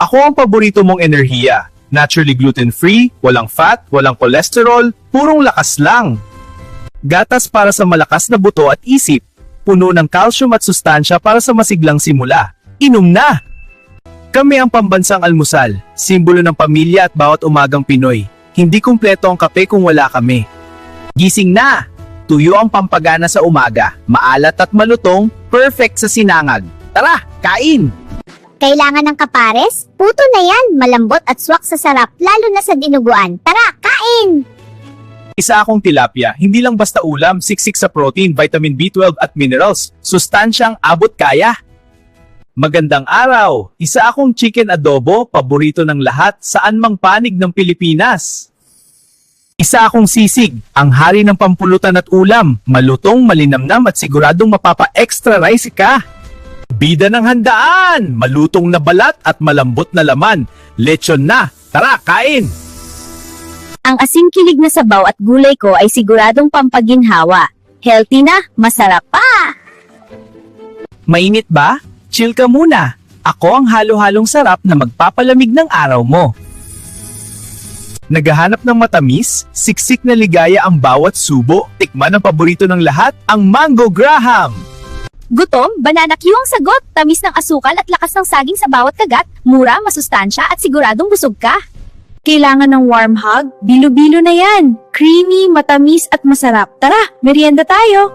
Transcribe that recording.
Ako ang paborito mong enerhiya. Naturally gluten-free, walang fat, walang cholesterol, purong lakas lang. Gatas para sa malakas na buto at isip. Puno ng calcium at sustansya para sa masiglang simula. Inom na! Kami ang pambansang almusal, simbolo ng pamilya at bawat umagang Pinoy. Hindi kumpleto ang kape kung wala kami. Gising na! Tuyo ang pampagana sa umaga, maalat at malutong, perfect sa sinangag. Tara, kain! Kailangan ng kapares? Puto na yan, malambot at swak sa sarap, lalo na sa dinuguan. Tara, kain! Isa akong tilapia, hindi lang basta ulam, siksik sa protein, vitamin B12 at minerals, sustansyang abot kaya. Magandang araw! Isa akong chicken adobo, paborito ng lahat, saan mang panig ng Pilipinas. Isa akong sisig, ang hari ng pampulutan at ulam, malutong, malinamnam at siguradong mapapa-extra rice ka. Bida ng handaan, malutong na balat at malambot na laman, lechon na, tara kain! Ang asim-kilig na sabaw at gulay ko ay siguradong pampaginhawa. Healthy na, masarap pa! Mainit ba? Chill ka muna. Ako ang halo-halong sarap na magpapalamig ng araw mo. Naghahanap ng matamis, siksik na ligaya ang bawat subo. Tikman ang paborito ng lahat, ang Mango Graham. Gutom, banana Q ang sagot, tamis ng asukal at lakas ng saging sa bawat kagat, mura, masustansya at siguradong busog ka. Kailangan ng warm hug? Bilo-bilo na yan. Creamy, matamis at masarap. Tara, merienda tayo!